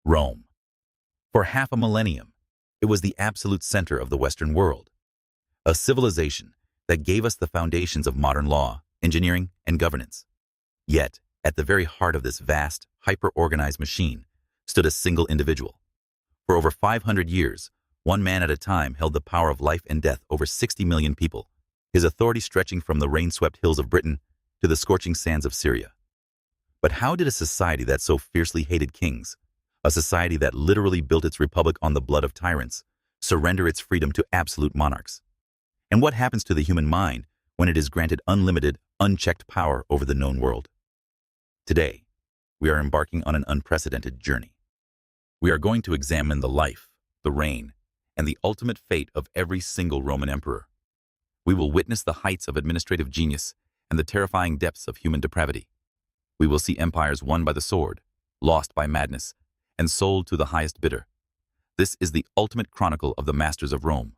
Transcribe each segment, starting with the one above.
Rome. For half a millennium, it was the absolute center of the Western world, a civilization that gave us the foundations of modern law, engineering, and governance. Yet, at the very heart of this vast, hyper-organized machine stood a single individual. For over 500 years, one man at a time held the power of life and death over 60 million people, his authority stretching from the rain-swept hills of Britain to the scorching sands of Syria. But how did a society that so fiercely hated kings, a society that literally built its republic on the blood of tyrants, surrender its freedom to absolute monarchs? And what happens to the human mind when it is granted unlimited, unchecked power over the known world? Today, we are embarking on an unprecedented journey. We are going to examine the life, the reign, and the ultimate fate of every single Roman emperor. We will witness the heights of administrative genius and the terrifying depths of human depravity. We will see empires won by the sword, lost by madness, and sold to the highest bidder. This is the ultimate chronicle of the masters of Rome.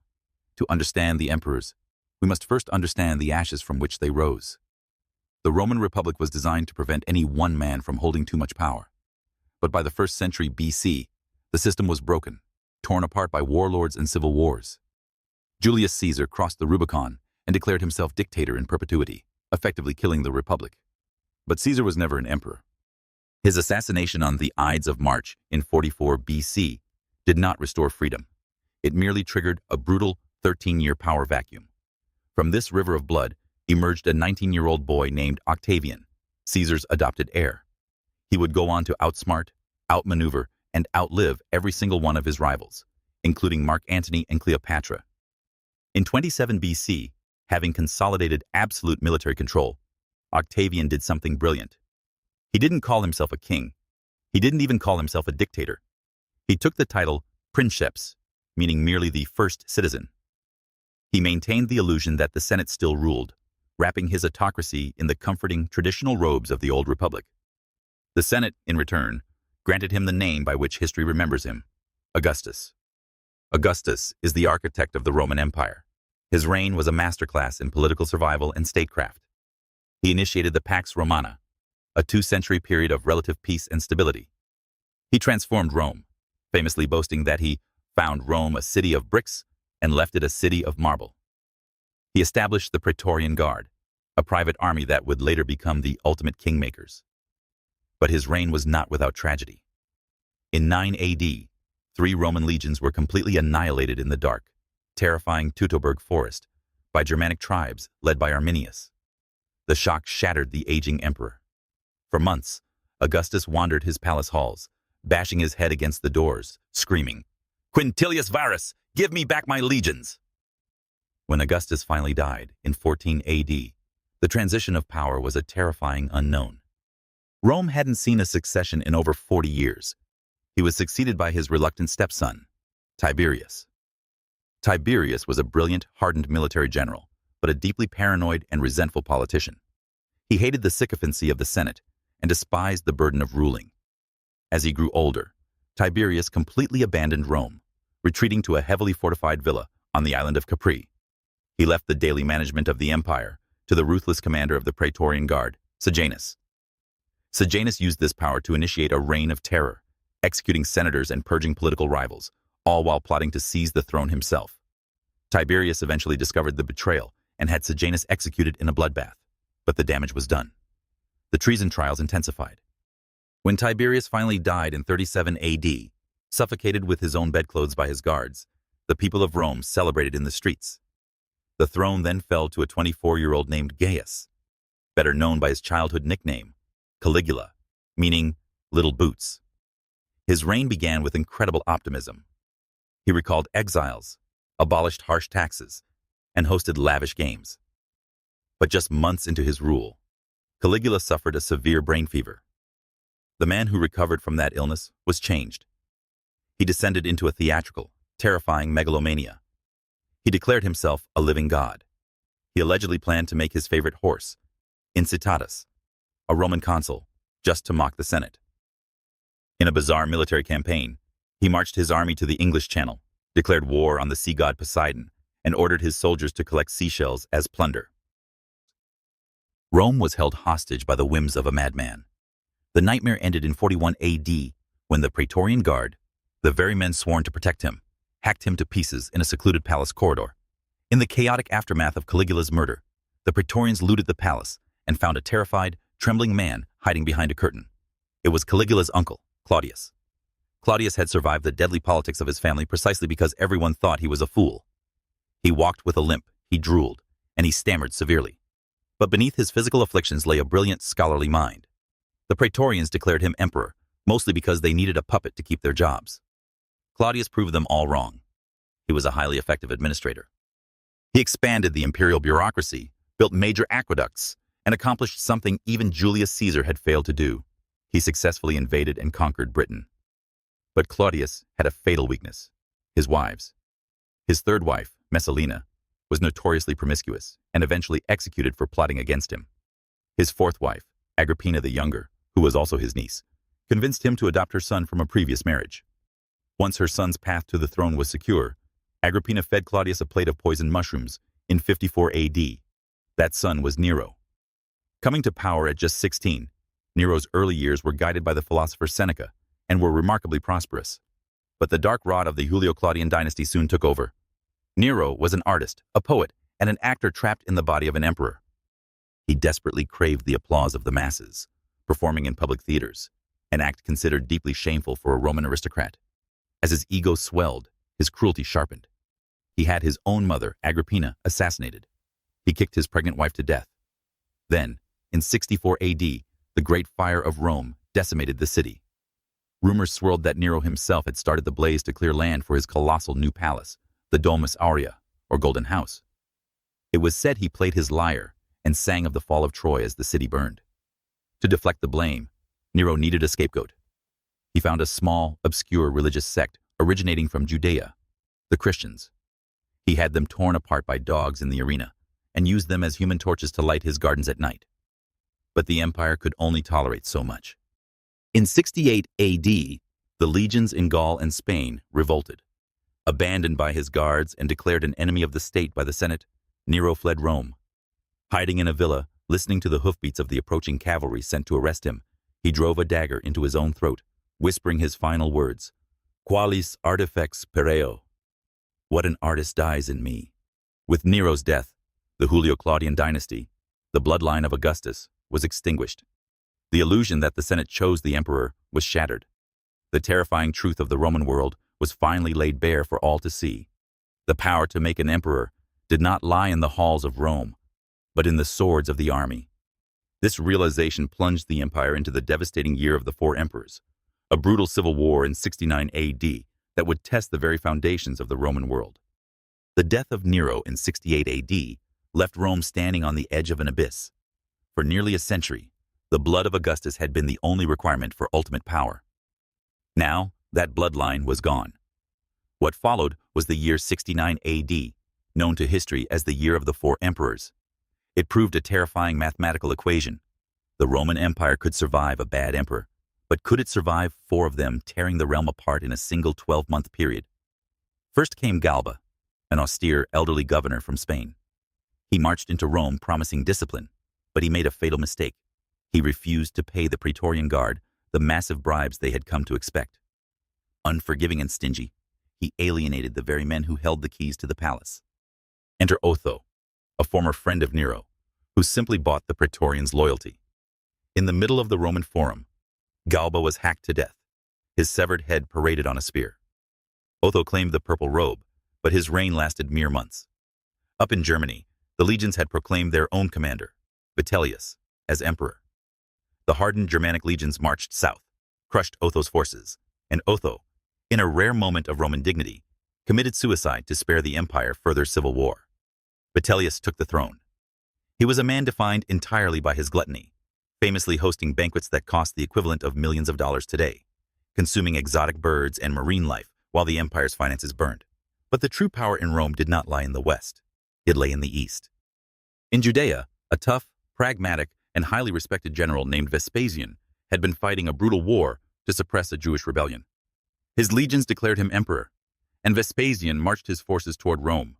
To understand the emperors, we must first understand the ashes from which they rose. The Roman Republic was designed to prevent any one man from holding too much power. But by the 1st century BC, the system was broken, torn apart by warlords and civil wars. Julius Caesar crossed the Rubicon and declared himself dictator in perpetuity, effectively killing the Republic. But Caesar was never an emperor. His assassination on the Ides of March in 44 BC did not restore freedom. It merely triggered a brutal 13-year power vacuum. From this river of blood emerged a 19-year-old boy named Octavian, Caesar's adopted heir. He would go on to outsmart, outmaneuver, and outlive every single one of his rivals, including Mark Antony and Cleopatra. In 27 BC, having consolidated absolute military control, Octavian did something brilliant. He didn't call himself a king. He didn't even call himself a dictator. He took the title princeps, meaning merely the first citizen. He maintained the illusion that the Senate still ruled, wrapping his autocracy in the comforting traditional robes of the old republic. The Senate, in return, granted him the name by which history remembers him, Augustus. Augustus is the architect of the Roman Empire. His reign was a masterclass in political survival and statecraft. He initiated the Pax Romana, a 2-century period of relative peace and stability. He transformed Rome, famously boasting that he found Rome a city of bricks and left it a city of marble. He established the Praetorian Guard, a private army that would later become the ultimate kingmakers. But his reign was not without tragedy. In 9 AD, 3 Roman legions were completely annihilated in the dark, terrifying Teutoburg forest by Germanic tribes led by Arminius. The shock shattered the aging emperor. For months, Augustus wandered his palace halls, bashing his head against the doors, screaming, "Quintilius Varus, give me back my legions!" When Augustus finally died in 14 AD, the transition of power was a terrifying unknown. Rome hadn't seen a succession in over 40 years. He was succeeded by his reluctant stepson, Tiberius. Tiberius was a brilliant, hardened military general, but a deeply paranoid and resentful politician. He hated the sycophancy of the Senate and despised the burden of ruling. As he grew older, Tiberius completely abandoned Rome, retreating to a heavily fortified villa on the island of Capri. He left the daily management of the empire to the ruthless commander of the Praetorian Guard, Sejanus. Sejanus used this power to initiate a reign of terror, executing senators and purging political rivals, all while plotting to seize the throne himself. Tiberius eventually discovered the betrayal and had Sejanus executed in a bloodbath, but the damage was done. The treason trials intensified. When Tiberius finally died in 37 AD, suffocated with his own bedclothes by his guards, the people of Rome celebrated in the streets. The throne then fell to a 24-year-old named Gaius, better known by his childhood nickname, Caligula, meaning little boots. His reign began with incredible optimism. He recalled exiles, abolished harsh taxes, and hosted lavish games. But just months into his rule, Caligula suffered a severe brain fever. The man who recovered from that illness was changed. He descended into a theatrical, terrifying megalomania. He declared himself a living god. He allegedly planned to make his favorite horse, Incitatus, a Roman consul, just to mock the Senate. In a bizarre military campaign, he marched his army to the English Channel, declared war on the sea god Poseidon, and ordered his soldiers to collect seashells as plunder. Rome was held hostage by the whims of a madman. The nightmare ended in 41 AD when the Praetorian Guard, the very men sworn to protect him, hacked him to pieces in a secluded palace corridor. In the chaotic aftermath of Caligula's murder, the Praetorians looted the palace and found a terrified, trembling man hiding behind a curtain. It was Caligula's uncle, Claudius. Claudius had survived the deadly politics of his family precisely because everyone thought he was a fool. He walked with a limp, he drooled, and he stammered severely. But beneath his physical afflictions lay a brilliant scholarly mind. The Praetorians declared him emperor, mostly because they needed a puppet to keep their jobs. Claudius proved them all wrong. He was a highly effective administrator. He expanded the imperial bureaucracy, built major aqueducts, and accomplished something even Julius Caesar had failed to do. He successfully invaded and conquered Britain. But Claudius had a fatal weakness: his wives. His third wife, Messalina, was notoriously promiscuous and eventually executed for plotting against him. His fourth wife, Agrippina the Younger, who was also his niece, convinced him to adopt her son from a previous marriage. Once her son's path to the throne was secure, Agrippina fed Claudius a plate of poisoned mushrooms in 54 AD. That son was Nero. Coming to power at just 16, Nero's early years were guided by the philosopher Seneca and were remarkably prosperous. But the dark rot of the Julio-Claudian dynasty soon took over. Nero was an artist, a poet, and an actor trapped in the body of an emperor. He desperately craved the applause of the masses, performing in public theaters, an act considered deeply shameful for a Roman aristocrat. As his ego swelled, his cruelty sharpened. He had his own mother, Agrippina, assassinated. He kicked his pregnant wife to death. Then, in 64 AD, the Great Fire of Rome decimated the city. Rumors swirled that Nero himself had started the blaze to clear land for his colossal new palace, the Domus Aurea, or Golden House. It was said he played his lyre and sang of the fall of Troy as the city burned. To deflect the blame, Nero needed a scapegoat. He found a small, obscure religious sect originating from Judea, the Christians. He had them torn apart by dogs in the arena and used them as human torches to light his gardens at night. But the empire could only tolerate so much. In 68 AD, the legions in Gaul and Spain revolted. Abandoned by his guards and declared an enemy of the state by the Senate, Nero fled Rome. Hiding in a villa, listening to the hoofbeats of the approaching cavalry sent to arrest him, he drove a dagger into his own throat, whispering his final words, "Qualis artifex pereo." What an artist dies in me. With Nero's death, the Julio-Claudian dynasty, the bloodline of Augustus, was extinguished. The illusion that the Senate chose the emperor was shattered. The terrifying truth of the Roman world was finally laid bare for all to see. The power to make an emperor did not lie in the halls of Rome, but in the swords of the army. This realization plunged the empire into the devastating year of the four emperors, a brutal civil war in 69 AD that would test the very foundations of the Roman world. The death of Nero in 68 AD left Rome standing on the edge of an abyss. For nearly a century, the blood of Augustus had been the only requirement for ultimate power. Now, that bloodline was gone. What followed was the year 69 AD, known to history as the Year of the Four Emperors. It proved a terrifying mathematical equation. The Roman Empire could survive a bad emperor, but could it survive four of them tearing the realm apart in a single 12-month period? First came Galba, an austere, elderly governor from Spain. He marched into Rome promising discipline, but he made a fatal mistake. He refused to pay the Praetorian Guard the massive bribes they had come to expect. Unforgiving and stingy, he alienated the very men who held the keys to the palace. Enter Otho, a former friend of Nero, who simply bought the Praetorians' loyalty. In the middle of the Roman Forum, Galba was hacked to death, his severed head paraded on a spear. Otho claimed the purple robe, but his reign lasted mere months. Up in Germany, the legions had proclaimed their own commander, Vitellius, as emperor. The hardened Germanic legions marched south, crushed Otho's forces, and Otho, in a rare moment of Roman dignity, committed suicide to spare the empire further civil war. Vitellius took the throne. He was a man defined entirely by his gluttony, famously hosting banquets that cost the equivalent of millions of dollars today, consuming exotic birds and marine life while the empire's finances burned. But the true power in Rome did not lie in the west. It lay in the east. In Judea, a tough, pragmatic, and highly respected general named Vespasian had been fighting a brutal war to suppress a Jewish rebellion. His legions declared him emperor, and Vespasian marched his forces toward Rome.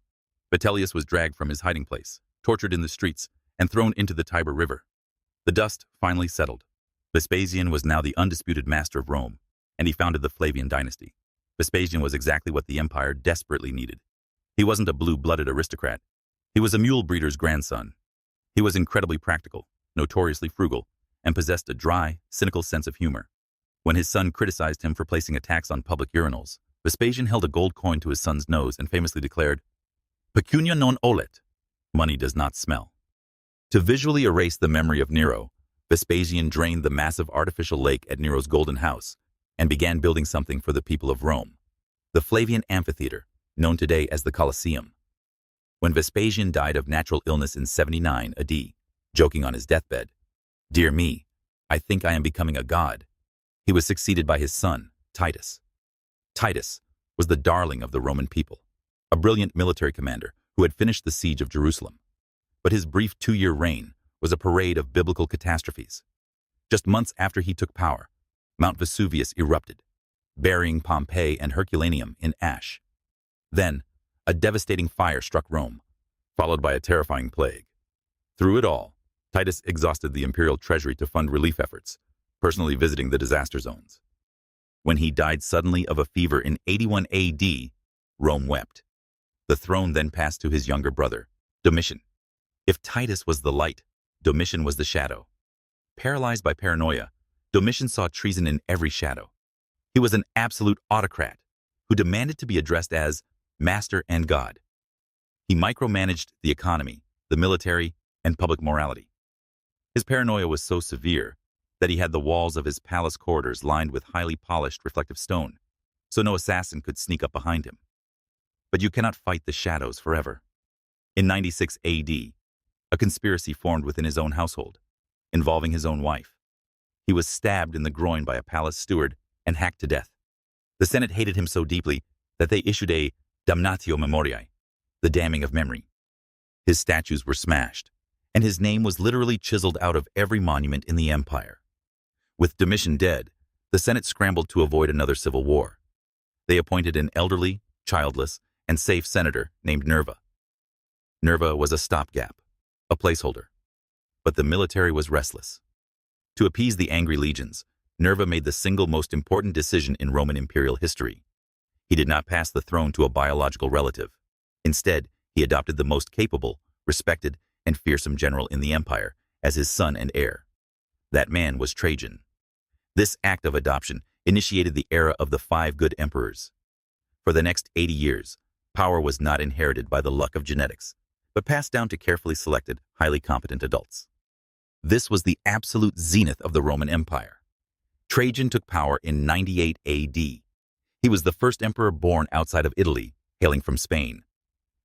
Vitellius was dragged from his hiding place, tortured in the streets, and thrown into the Tiber River. The dust finally settled. Vespasian was now the undisputed master of Rome, and he founded the Flavian dynasty. Vespasian was exactly what the empire desperately needed. He wasn't a blue-blooded aristocrat. He was a mule breeder's grandson. He was incredibly practical, notoriously frugal, and possessed a dry, cynical sense of humor. When his son criticized him for placing a tax on public urinals, Vespasian held a gold coin to his son's nose and famously declared, "Pecunia non olet," money does not smell. To visually erase the memory of Nero, Vespasian drained the massive artificial lake at Nero's Golden House and began building something for the people of Rome, the Flavian Amphitheater, known today as the Colosseum. When Vespasian died of natural illness in 79 AD, joking on his deathbed, "Dear me, I think I am becoming a god," he was succeeded by his son, Titus. Titus was the darling of the Roman people, a brilliant military commander who had finished the siege of Jerusalem. But his brief 2-year reign was a parade of biblical catastrophes. Just months after he took power, Mount Vesuvius erupted, burying Pompeii and Herculaneum in ash. Then, a devastating fire struck Rome, followed by a terrifying plague. Through it all, Titus exhausted the imperial treasury to fund relief efforts, personally visiting the disaster zones. When he died suddenly of a fever in 81 AD, Rome wept. The throne then passed to his younger brother, Domitian. If Titus was the light, Domitian was the shadow. Paralyzed by paranoia, Domitian saw treason in every shadow. He was an absolute autocrat who demanded to be addressed as master and god. He micromanaged the economy, the military, and public morality. His paranoia was so severe that he had the walls of his palace corridors lined with highly polished reflective stone, so no assassin could sneak up behind him. But you cannot fight the shadows forever. In 96 AD, a conspiracy formed within his own household, involving his own wife. He was stabbed in the groin by a palace steward and hacked to death. The Senate hated him so deeply that they issued a damnatio memoriae, the damning of memory. His statues were smashed, and his name was literally chiseled out of every monument in the empire. With Domitian dead, the Senate scrambled to avoid another civil war. They appointed an elderly, childless, and safe senator named Nerva. Nerva was a stopgap, a placeholder. But the military was restless. To appease the angry legions, Nerva made the single most important decision in Roman imperial history. He did not pass the throne to a biological relative. Instead, he adopted the most capable, respected, and fearsome general in the empire as his son and heir. That man was Trajan. This act of adoption initiated the era of the 5 good emperors. For the next 80 years, power was not inherited by the luck of genetics, but passed down to carefully selected, highly competent adults. This was the absolute zenith of the Roman Empire. Trajan took power in 98 AD. He was the first emperor born outside of Italy, hailing from Spain.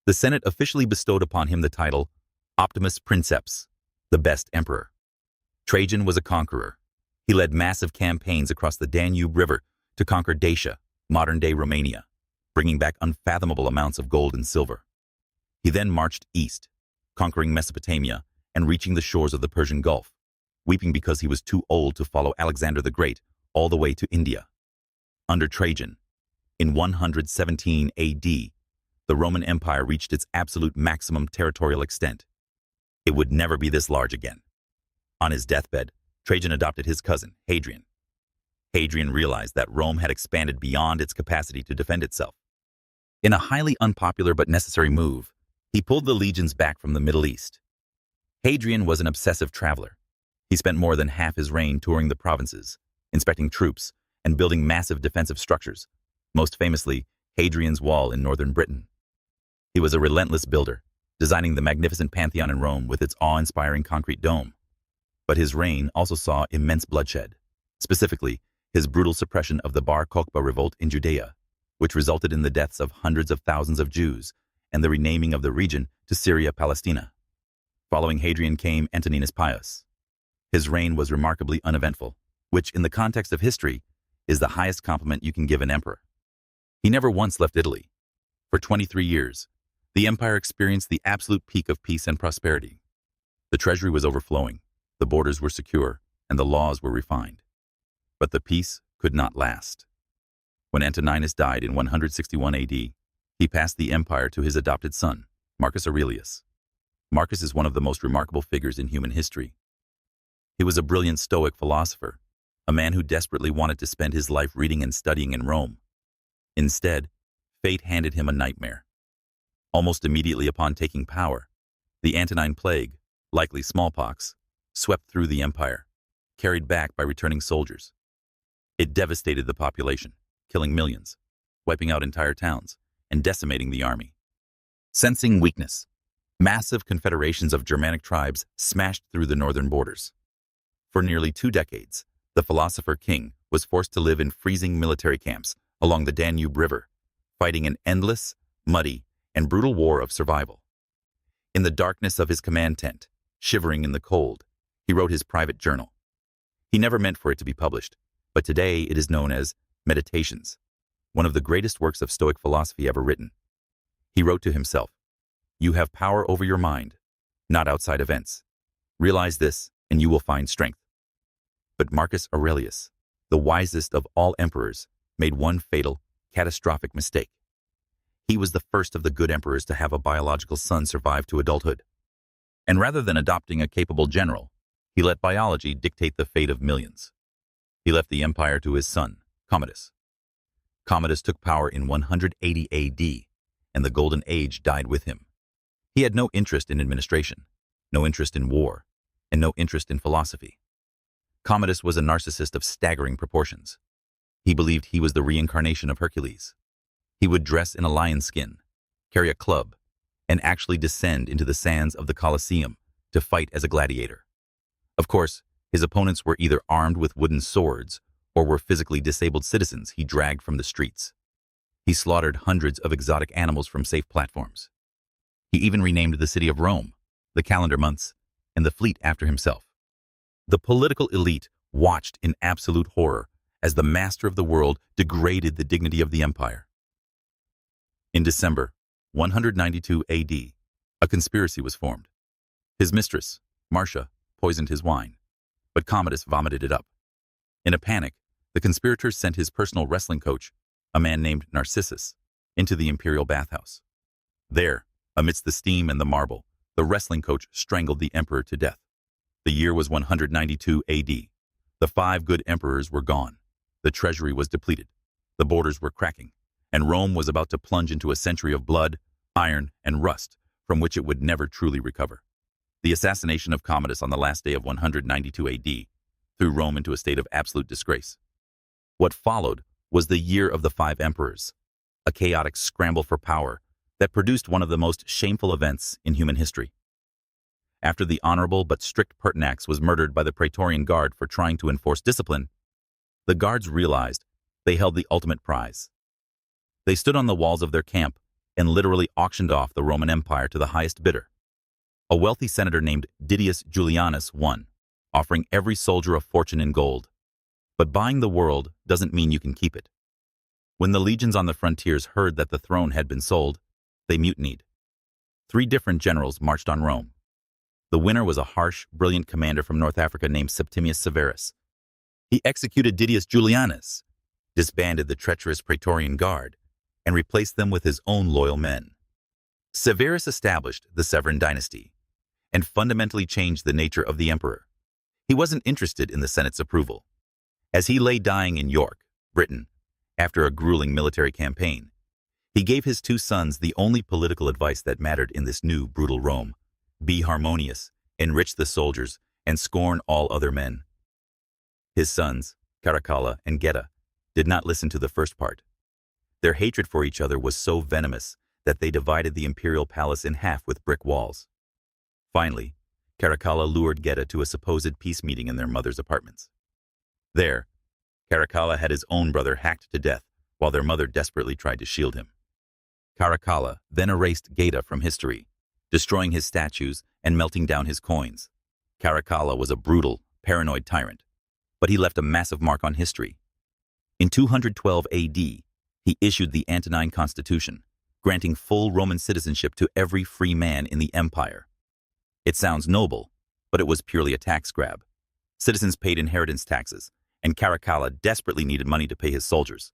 The Senate officially bestowed upon him the title Optimus Princeps, the best emperor. Trajan was a conqueror. He led massive campaigns across the Danube River to conquer Dacia, modern-day Romania, bringing back unfathomable amounts of gold and silver. He then marched east, conquering Mesopotamia and reaching the shores of the Persian Gulf, weeping because he was too old to follow Alexander the Great all the way to India. Under Trajan, in 117 AD, the Roman Empire reached its absolute maximum territorial extent. It would never be this large again. On his deathbed, Trajan adopted his cousin, Hadrian. Hadrian realized that Rome had expanded beyond its capacity to defend itself. In a highly unpopular but necessary move, he pulled the legions back from the Middle East. Hadrian was an obsessive traveler. He spent more than half his reign touring the provinces, inspecting troops, and building massive defensive structures, most famously Hadrian's Wall in northern Britain. He was a relentless builder, designing the magnificent Pantheon in Rome with its awe-inspiring concrete dome. But his reign also saw immense bloodshed, specifically his brutal suppression of the Bar Kokhba revolt in Judea, which resulted in the deaths of hundreds of thousands of Jews and the renaming of the region to Syria-Palestina. Following Hadrian came Antoninus Pius. His reign was remarkably uneventful, which, in the context of history, is the highest compliment you can give an emperor. He never once left Italy. For 23 years, the empire experienced the absolute peak of peace and prosperity. The treasury was overflowing, the borders were secure, and the laws were refined. But the peace could not last. When Antoninus died in 161 AD, he passed the empire to his adopted son, Marcus Aurelius. Marcus is one of the most remarkable figures in human history. He was a brilliant Stoic philosopher, a man who desperately wanted to spend his life reading and studying in Rome. Instead, fate handed him a nightmare. Almost immediately upon taking power, the Antonine Plague, likely smallpox, swept through the empire, carried back by returning soldiers. It devastated the population, killing millions, wiping out entire towns, and decimating the army. Sensing weakness, massive confederations of Germanic tribes smashed through the northern borders. For nearly 2 decades, the philosopher king was forced to live in freezing military camps along the Danube River, fighting an endless, muddy, and brutal war of survival. In the darkness of his command tent, shivering in the cold, he wrote his private journal. He never meant for it to be published, but today it is known as Meditations, one of the greatest works of Stoic philosophy ever written. He wrote to himself, "You have power over your mind, not outside events. Realize this, and you will find strength." But Marcus Aurelius, the wisest of all emperors, made one fatal, catastrophic mistake. He was the first of the good emperors to have a biological son survive to adulthood. And rather than adopting a capable general, he let biology dictate the fate of millions. He left the empire to his son, Commodus. Commodus took power in 180 AD, and the Golden Age died with him. He had no interest in administration, no interest in war, and no interest in philosophy. Commodus was a narcissist of staggering proportions. He believed he was the reincarnation of Hercules. He would dress in a lion's skin, carry a club, and actually descend into the sands of the Colosseum to fight as a gladiator. Of course, his opponents were either armed with wooden swords or were physically disabled citizens he dragged from the streets. He slaughtered hundreds of exotic animals from safe platforms. He even renamed the city of Rome, the calendar months, and the fleet after himself. The political elite watched in absolute horror as the master of the world degraded the dignity of the empire. In December 192 AD, a conspiracy was formed. His mistress, Marcia, poisoned his wine, but Commodus vomited it up. In a panic, the conspirators sent his personal wrestling coach, a man named Narcissus, into the imperial bathhouse. There, amidst the steam and the marble, the wrestling coach strangled the emperor to death. The year was 192 AD. The 5 good emperors were gone. The treasury was depleted. The borders were cracking, and Rome was about to plunge into a century of blood, iron, and rust from which it would never truly recover. The assassination of Commodus on the last day of 192 AD threw Rome into a state of absolute disgrace. What followed was the Year of the 5 Emperors, a chaotic scramble for power that produced one of the most shameful events in human history. After the honorable but strict Pertinax was murdered by the Praetorian Guard for trying to enforce discipline, the guards realized they held the ultimate prize. They stood on the walls of their camp and literally auctioned off the Roman Empire to the highest bidder. A wealthy senator named Didius Julianus won, offering every soldier a fortune in gold. But buying the world doesn't mean you can keep it. When the legions on the frontiers heard that the throne had been sold, they mutinied. 3 different generals marched on Rome. The winner was a harsh, brilliant commander from North Africa named Septimius Severus. He executed Didius Julianus, disbanded the treacherous Praetorian Guard, and replaced them with his own loyal men. Severus established the Severan dynasty and fundamentally changed the nature of the emperor. He wasn't interested in the Senate's approval. As he lay dying in York, Britain, after a grueling military campaign, he gave his 2 sons the only political advice that mattered in this new, brutal Rome: be harmonious, enrich the soldiers, and scorn all other men. His sons, Caracalla and Geta, did not listen to the first part. Their hatred for each other was so venomous that they divided the imperial palace in half with brick walls. Finally, Caracalla lured Geta to a supposed peace meeting in their mother's apartments. There, Caracalla had his own brother hacked to death while their mother desperately tried to shield him. Caracalla then erased Geta from history, destroying his statues and melting down his coins. Caracalla was a brutal, paranoid tyrant, but he left a massive mark on history. In 212 AD, he issued the Antonine Constitution, granting full Roman citizenship to every free man in the empire. It sounds noble, but it was purely a tax grab. Citizens paid inheritance taxes, and Caracalla desperately needed money to pay his soldiers.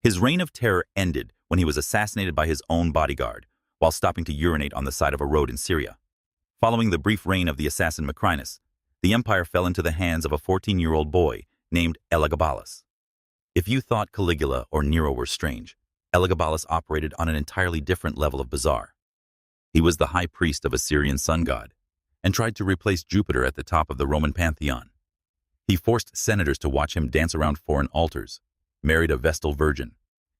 His reign of terror ended when he was assassinated by his own bodyguard while stopping to urinate on the side of a road in Syria. Following the brief reign of the assassin Macrinus, the empire fell into the hands of a 14-year-old boy named Elagabalus. If you thought Caligula or Nero were strange, Elagabalus operated on an entirely different level of bizarre. He was the high priest of a Syrian sun god and tried to replace Jupiter at the top of the Roman pantheon. He forced senators to watch him dance around foreign altars, married a Vestal virgin,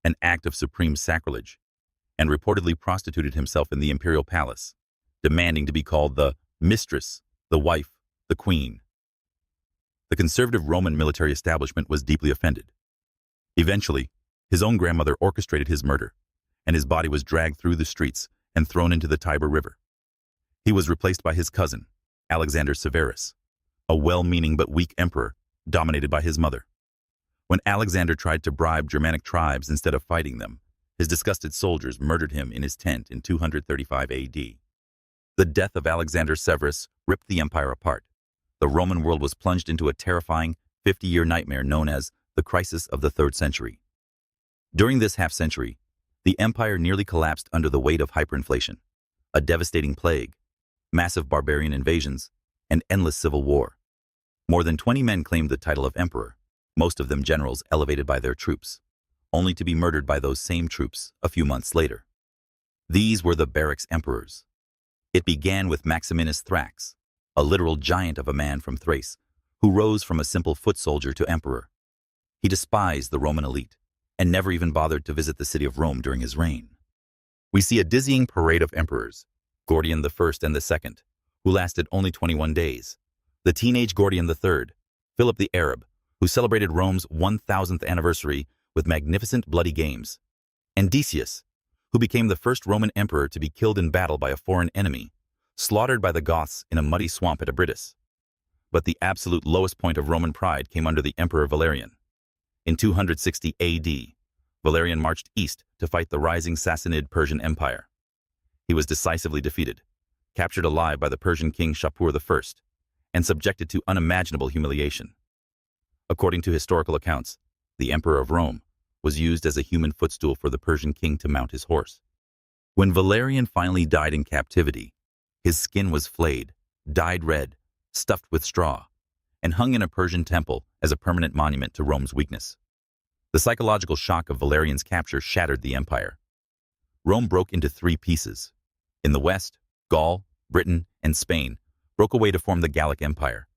an act of supreme sacrilege, and reportedly prostituted himself in the imperial palace, demanding to be called the mistress, the wife, the queen. The conservative Roman military establishment was deeply offended. Eventually, his own grandmother orchestrated his murder, and his body was dragged through the streets and thrown into the Tiber River. He was replaced by his cousin, Alexander Severus, a well-meaning but weak emperor dominated by his mother. When Alexander tried to bribe Germanic tribes instead of fighting them, his disgusted soldiers murdered him in his tent in 235 AD. The death of Alexander Severus ripped the empire apart. The Roman world was plunged into a terrifying 50-year nightmare known as the crisis of the 3rd century. During this half-century, the empire nearly collapsed under the weight of hyperinflation, a devastating plague, massive barbarian invasions, and endless civil war. More than 20 men claimed the title of emperor, most of them generals elevated by their troops, only to be murdered by those same troops a few months later. These were the barracks emperors. It began with Maximinus Thrax, a literal giant of a man from Thrace, who rose from a simple foot soldier to emperor. He despised the Roman elite and never even bothered to visit the city of Rome during his reign. We see a dizzying parade of emperors, Gordian I and II, who lasted only 21 days. The teenage Gordian III, Philip the Arab, who celebrated Rome's 1000th anniversary with magnificent bloody games, and Decius, who became the first Roman emperor to be killed in battle by a foreign enemy, slaughtered by the Goths in a muddy swamp at Abritus. But the absolute lowest point of Roman pride came under the Emperor Valerian. In 260 AD, Valerian marched east to fight the rising Sassanid Persian Empire. He was decisively defeated, captured alive by the Persian king Shapur I, and subjected to unimaginable humiliation. According to historical accounts, the Emperor of Rome was used as a human footstool for the Persian king to mount his horse. When Valerian finally died in captivity, his skin was flayed, dyed red, stuffed with straw, and hung in a Persian temple as a permanent monument to Rome's weakness. The psychological shock of Valerian's capture shattered the empire. Rome broke into 3 pieces. In the west, Gaul, Britain, and Spain broke away to form the Gallic Empire.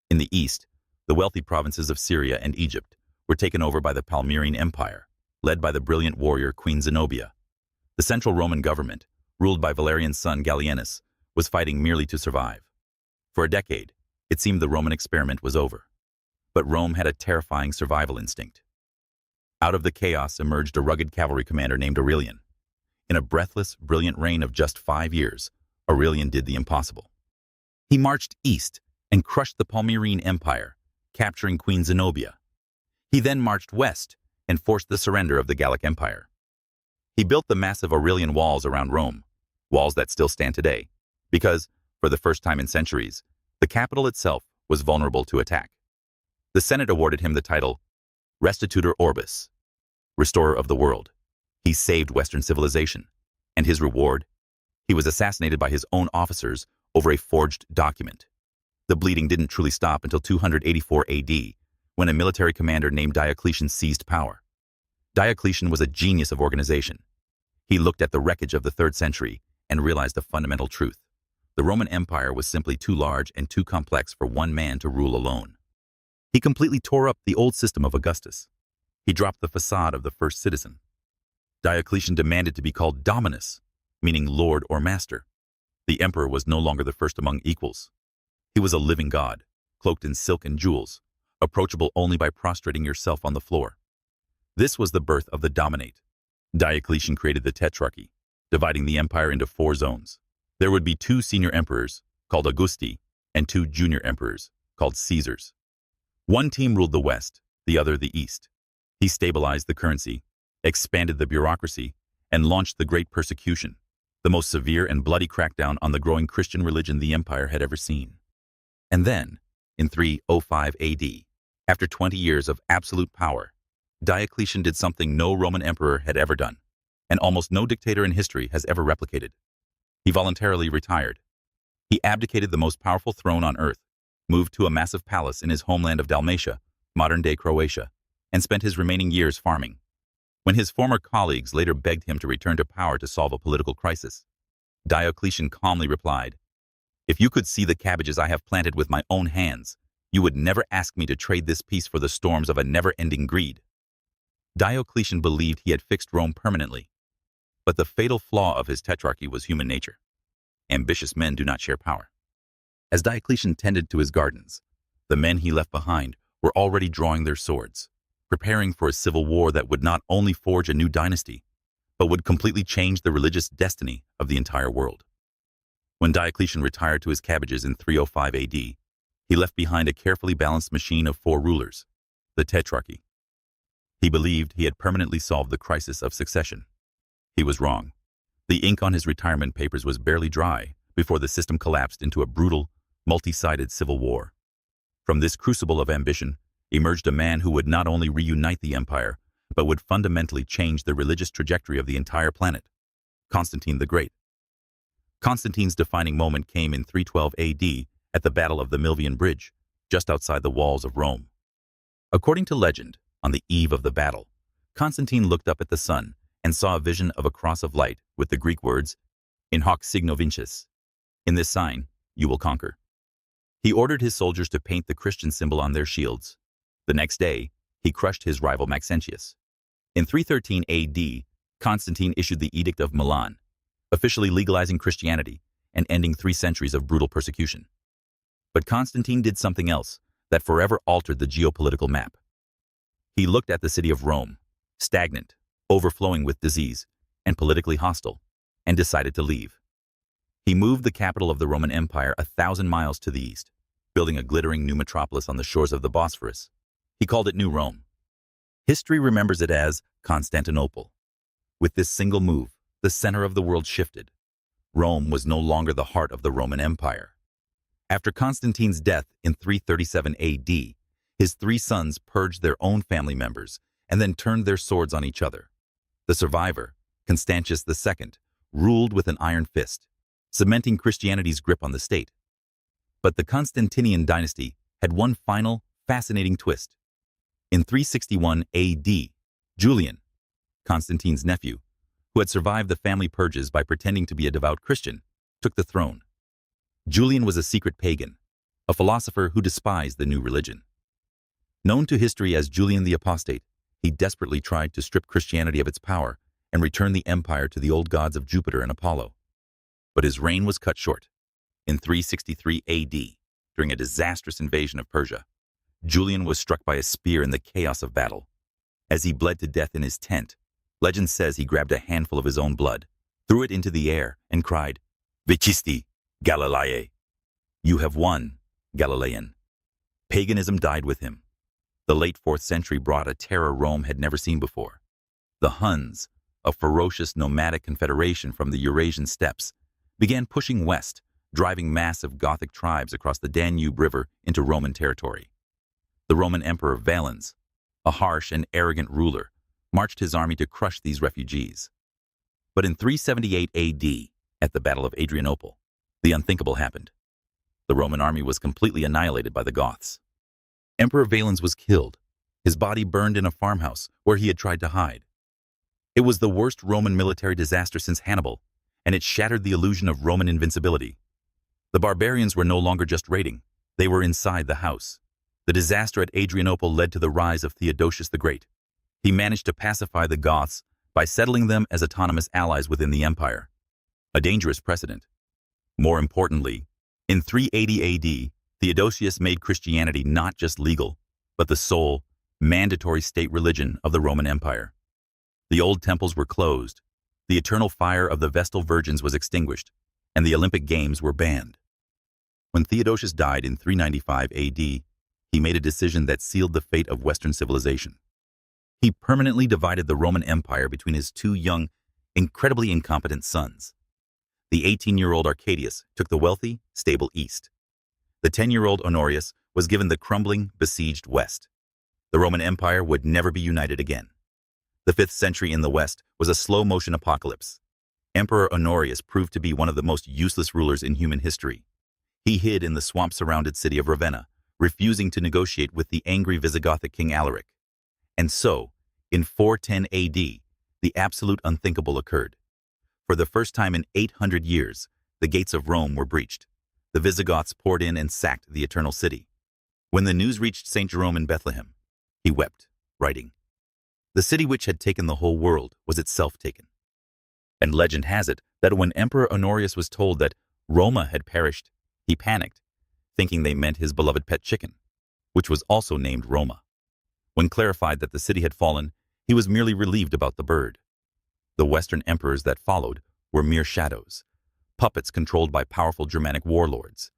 In the east, the wealthy provinces of Syria and Egypt were taken over by the Palmyrene Empire, led by the brilliant warrior Queen Zenobia. The central Roman government, ruled by Valerian's son Gallienus, was fighting merely to survive. For a decade, it seemed the Roman experiment was over. But Rome had a terrifying survival instinct. Out of the chaos emerged a rugged cavalry commander named Aurelian. In a breathless, brilliant reign of just 5 years, Aurelian did the impossible. He marched east and crushed the Palmyrene Empire, capturing Queen Zenobia. He then marched west and forced the surrender of the Gallic Empire. He built the massive Aurelian walls around Rome, walls that still stand today, because, for the first time in centuries, the capital itself was vulnerable to attack. The Senate awarded him the title Restitutor Orbis, Restorer of the World. He saved Western civilization, and his reward? He was assassinated by his own officers over a forged document. The bleeding didn't truly stop until 284 AD, when a military commander named Diocletian seized power. Diocletian was a genius of organization. He looked at the wreckage of the 3rd century and realized a fundamental truth. The Roman Empire was simply too large and too complex for one man to rule alone. He completely tore up the old system of Augustus. He dropped the facade of the first citizen. Diocletian demanded to be called Dominus, meaning lord or master. The emperor was no longer the first among equals. He was a living god, cloaked in silk and jewels, approachable only by prostrating yourself on the floor. This was the birth of the dominate. Diocletian created the tetrarchy, dividing the empire into 4 zones. There would be 2 senior emperors, called Augusti, and 2 junior emperors, called Caesars. One team ruled the west, the other the east. He stabilized the currency, expanded the bureaucracy, and launched the Great Persecution, the most severe and bloody crackdown on the growing Christian religion the empire had ever seen. And then, in 305 AD, after 20 years of absolute power, Diocletian did something no Roman emperor had ever done, and almost no dictator in history has ever replicated. He voluntarily retired. He abdicated the most powerful throne on earth, moved to a massive palace in his homeland of Dalmatia, modern-day Croatia, and spent his remaining years farming. When his former colleagues later begged him to return to power to solve a political crisis, Diocletian calmly replied, "If you could see the cabbages I have planted with my own hands, you would never ask me to trade this peace for the storms of a never-ending greed." Diocletian believed he had fixed Rome permanently, but the fatal flaw of his tetrarchy was human nature. Ambitious men do not share power. As Diocletian tended to his gardens, the men he left behind were already drawing their swords, preparing for a civil war that would not only forge a new dynasty, but would completely change the religious destiny of the entire world. When Diocletian retired to his cabbages in 305 AD, he left behind a carefully balanced machine of 4 rulers, the tetrarchy. He believed he had permanently solved the crisis of succession. He was wrong. The ink on his retirement papers was barely dry before the system collapsed into a brutal, multi-sided civil war. From this crucible of ambition emerged a man who would not only reunite the empire, but would fundamentally change the religious trajectory of the entire planet, Constantine the Great. Constantine's defining moment came in 312 AD at the Battle of the Milvian Bridge, just outside the walls of Rome. According to legend, on the eve of the battle, Constantine looked up at the sun and saw a vision of a cross of light with the Greek words, "In hoc signo vinces." In this sign, you will conquer. He ordered his soldiers to paint the Christian symbol on their shields. The next day, he crushed his rival Maxentius. In 313 AD, Constantine issued the Edict of Milan, officially legalizing Christianity and ending 3 centuries of brutal persecution. But Constantine did something else that forever altered the geopolitical map. He looked at the city of Rome, stagnant, overflowing with disease, and politically hostile, and decided to leave. He moved the capital of the Roman Empire 1,000 miles to the east, building a glittering new metropolis on the shores of the Bosphorus. He called it New Rome. History remembers it as Constantinople. With this single move, the center of the world shifted. Rome was no longer the heart of the Roman Empire. After Constantine's death in 337 AD, his 3 sons purged their own family members and then turned their swords on each other. The survivor, Constantius II, ruled with an iron fist, cementing Christianity's grip on the state. But the Constantinian dynasty had one final, fascinating twist. In 361 AD, Julian, Constantine's nephew, who had survived the family purges by pretending to be a devout Christian, took the throne. Julian was a secret pagan, a philosopher who despised the new religion. Known to history as Julian the Apostate, he desperately tried to strip Christianity of its power and return the empire to the old gods of Jupiter and Apollo. But his reign was cut short. In 363 AD, during a disastrous invasion of Persia, Julian was struck by a spear in the chaos of battle. As he bled to death in his tent, legend says he grabbed a handful of his own blood, threw it into the air, and cried, "Vicisti, Galileae." You have won, Galilean. Paganism died with him. The late 4th century brought a terror Rome had never seen before. The Huns, a ferocious nomadic confederation from the Eurasian steppes, began pushing west, driving massive Gothic tribes across the Danube River into Roman territory. The Roman Emperor Valens, a harsh and arrogant ruler, marched his army to crush these refugees. But in 378 AD, at the Battle of Adrianople, the unthinkable happened. The Roman army was completely annihilated by the Goths. Emperor Valens was killed, his body burned in a farmhouse where he had tried to hide. It was the worst Roman military disaster since Hannibal, and it shattered the illusion of Roman invincibility. The barbarians were no longer just raiding, they were inside the house. The disaster at Adrianople led to the rise of Theodosius the Great. He managed to pacify the Goths by settling them as autonomous allies within the empire, a dangerous precedent. More importantly, in 380 AD, Theodosius made Christianity not just legal, but the sole, mandatory state religion of the Roman Empire. The old temples were closed, the eternal fire of the Vestal Virgins was extinguished, and the Olympic Games were banned. When Theodosius died in 395 AD, he made a decision that sealed the fate of Western civilization. He permanently divided the Roman Empire between his 2 young, incredibly incompetent sons. The 18-year-old Arcadius took the wealthy, stable East. The 10-year-old Honorius was given the crumbling, besieged West. The Roman Empire would never be united again. The 5th century in the West was a slow-motion apocalypse. Emperor Honorius proved to be one of the most useless rulers in human history. He hid in the swamp-surrounded city of Ravenna, refusing to negotiate with the angry Visigothic king Alaric. And so, in 410 AD, the absolute unthinkable occurred. For the first time in 800 years, the gates of Rome were breached. The Visigoths poured in and sacked the Eternal City. When the news reached St. Jerome in Bethlehem, he wept, writing, "The city which had taken the whole world was itself taken." And legend has it that when Emperor Honorius was told that Roma had perished, he panicked, thinking they meant his beloved pet chicken, which was also named Roma. When clarified that the city had fallen, he was merely relieved about the bird. The Western emperors that followed were mere shadows, puppets controlled by powerful Germanic warlords.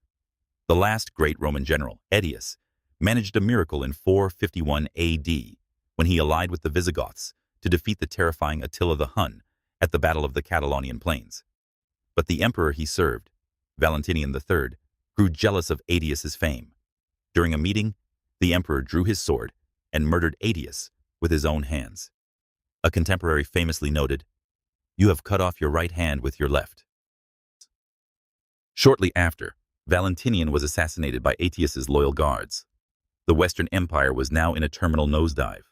The last great Roman general, Aetius, managed a miracle in 451 AD when he allied with the Visigoths to defeat the terrifying Attila the Hun at the Battle of the Catalonian Plains. But the emperor he served, Valentinian III, grew jealous of Aetius's fame. During a meeting, the emperor drew his sword and murdered Aetius with his own hands. A contemporary famously noted, "You have cut off your right hand with your left." Shortly after, Valentinian was assassinated by Aetius's loyal guards. The Western Empire was now in a terminal nosedive.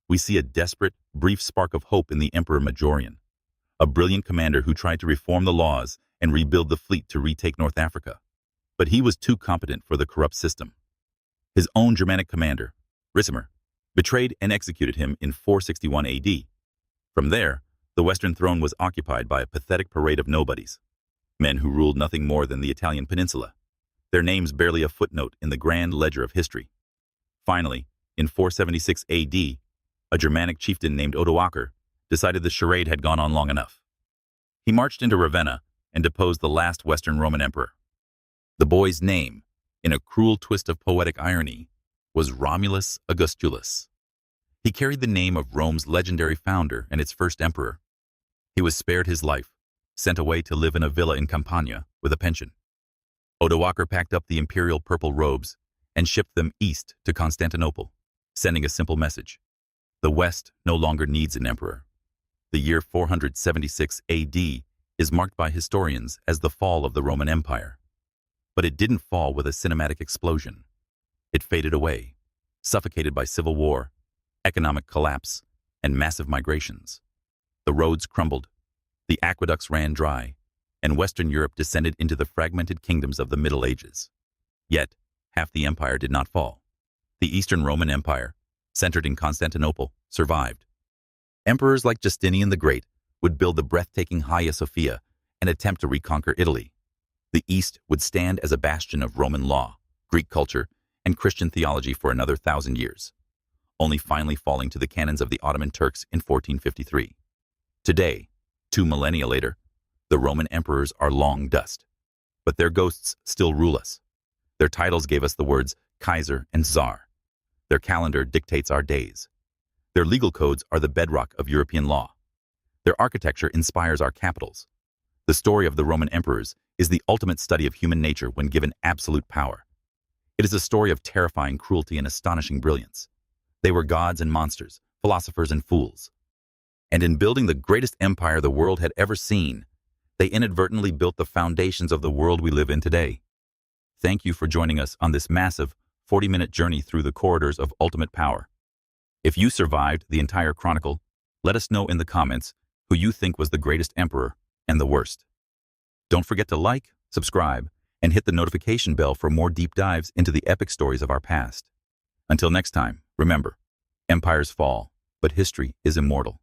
We see a desperate, brief spark of hope in the Emperor Majorian, a brilliant commander who tried to reform the laws and rebuild the fleet to retake North Africa. But he was too competent for the corrupt system. His own Germanic commander, Ricimer, betrayed and executed him in 461 AD. From there, the Western throne was occupied by a pathetic parade of nobodies, men who ruled nothing more than the Italian peninsula, their names barely a footnote in the grand ledger of history. Finally, in 476 AD, a Germanic chieftain named Odoacer decided the charade had gone on long enough. He marched into Ravenna and deposed the last Western Roman emperor. The boy's name, in a cruel twist of poetic irony, was Romulus Augustulus. He carried the name of Rome's legendary founder and its first emperor. He was spared his life, sent away to live in a villa in Campania with a pension. Odoacer packed up the imperial purple robes and shipped them east to Constantinople, sending a simple message: the West no longer needs an emperor. The year 476 AD is marked by historians as the fall of the Roman Empire. But it didn't fall with a cinematic explosion. It faded away, suffocated by civil war, economic collapse, and massive migrations. The roads crumbled, the aqueducts ran dry, and Western Europe descended into the fragmented kingdoms of the Middle Ages. Yet, half the empire did not fall. The Eastern Roman Empire, centered in Constantinople, survived. Emperors like Justinian the Great would build the breathtaking Hagia Sophia and attempt to reconquer Italy. The East would stand as a bastion of Roman law, Greek culture, and Christian theology for another 1,000 years, only finally falling to the cannons of the Ottoman Turks in 1453. Today, 2 millennia later, the Roman emperors are long dust, but their ghosts still rule us. Their titles gave us the words Kaiser and Tsar. Their calendar dictates our days. Their legal codes are the bedrock of European law. Their architecture inspires our capitals. The story of the Roman emperors is the ultimate study of human nature when given absolute power. It is a story of terrifying cruelty and astonishing brilliance. They were gods and monsters, philosophers and fools. And in building the greatest empire the world had ever seen, they inadvertently built the foundations of the world we live in today. Thank you for joining us on this massive 40-minute journey through the corridors of ultimate power. If you survived the entire chronicle, let us know in the comments who you think was the greatest emperor and the worst. Don't forget to like, subscribe, and hit the notification bell for more deep dives into the epic stories of our past. Until next time, remember, empires fall, but history is immortal.